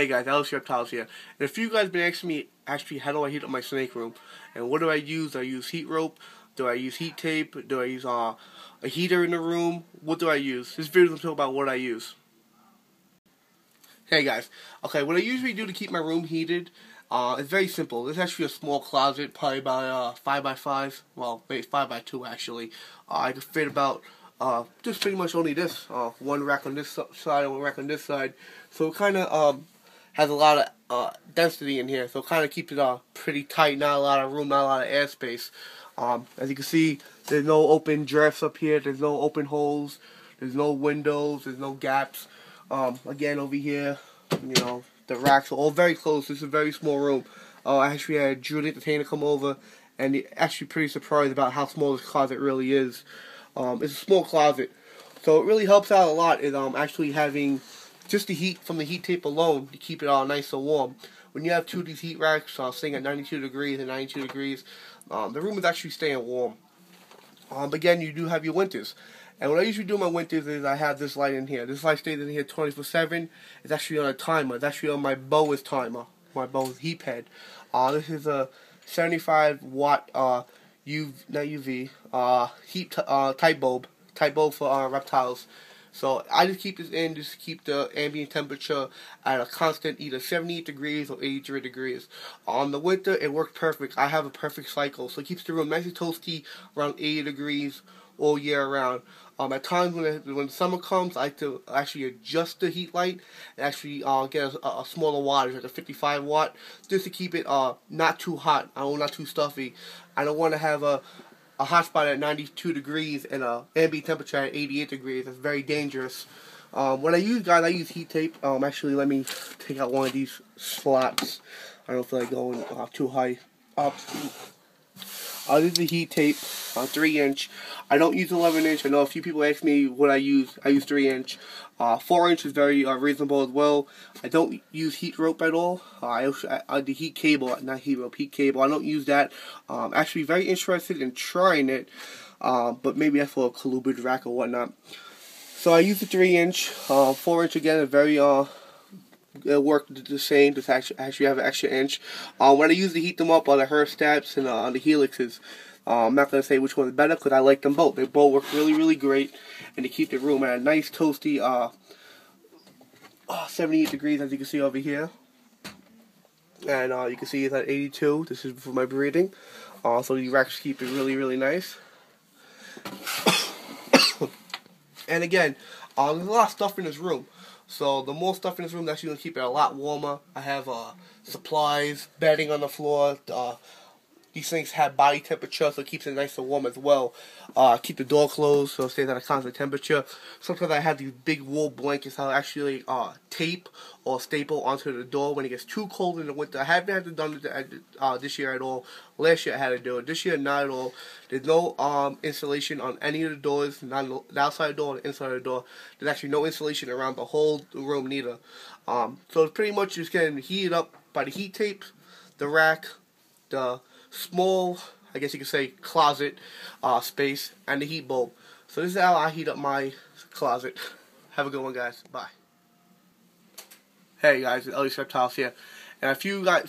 Hey guys, Reptiles here. And if you guys been asking me actually how do I heat up my snake room, and what do I use? Do I use heat rope? Do I use heat tape? Do I use a heater in the room? What do I use? This video is going to talk about what I use. Hey guys, okay, what I usually do to keep my room heated, it's very simple. This is actually a small closet, probably about 5x5, well, maybe 5x2 actually. I can fit about just pretty much only this, one rack on this side and one rack on this side. So it kind of has a lot of density in here, so it kind of keeps it pretty tight, not a lot of room, not a lot of airspace. As you can see, there's no open drafts up here, there's no open holes, there's no windows, there's no gaps. Again, over here, you know, the racks are all very close. This is a very small room. I actually had Drew the Entertainer come over, and he's actually pretty surprised about how small this closet really is. It's a small closet, so it really helps out a lot in actually having just the heat from the heat tape alone to keep it all nice and warm. When you have two of these heat racks staying at 92 degrees and 92 degrees, the room is actually staying warm. Again, you do have your winters. And what I usually do in my winters is I have this light in here. This light stays in here 24/7. It's actually on a timer. It's actually on my Bose timer, my Bose heat pad. This is a 75 watt not UV heat type bulb for Reptiles. So I just keep this in just to keep the ambient temperature at a constant either 78 degrees or 83 degrees. On the winter, it works perfect. I have a perfect cycle, so it keeps the room nice and toasty around 80 degrees all year round. At times when summer comes, I like to actually adjust the heat light and actually get a smaller wattage, like a 55 watt, just to keep it not too hot, not too stuffy. I don't want to have a hot spot at 92 degrees and a ambient temperature at 88 degrees. That's very dangerous. When I use, guys, I use heat tape. Actually, let me take out one of these slots. I don't feel like going too high up. This is the heat tape, 3-inch. I don't use 11-inch. I know a few people ask me what I use. I use 3-inch. 4-inch is very reasonable as well. I don't use heat rope at all. The heat cable, not heat rope, heat cable. I don't use that. Actually, very interested in trying it, but maybe that's for a colubid rack or whatnot. So I use the 3-inch. 4-inch again is very it worked the same. Just actually have an extra inch. When I use to heat them up on the Herstats and on the Helixes, I'm not going to say which one is better because I like them both. They both work really, really great, and they keep the room at a nice toasty 78 degrees, as you can see over here. And you can see it's at 82. This is for my breeding. So the racks keep it really, really nice. And again, there's a lot of stuff in this room. So the more stuff in this room, that's going to keep it a lot warmer. I have supplies, bedding on the floor. These things have body temperature, so it keeps it nice and warm as well. Keep the door closed, so it stays at a constant temperature. Sometimes I have these big wool blankets I'll actually tape or staple onto the door when it gets too cold in the winter. I haven't had to do it this year at all. Last year I had to do it. This year, not at all. There's no insulation on any of the doors, not the outside door or the inside of the door. There's actually no insulation around the whole room neither. So it's pretty much just getting heated up by the heat tape, the rack, the small, I guess you could say, closet space, and the heat bulb. So this is how I heat up my closet. Have a good one, guys. Bye. Hey guys, it's Reptiles here. And if you got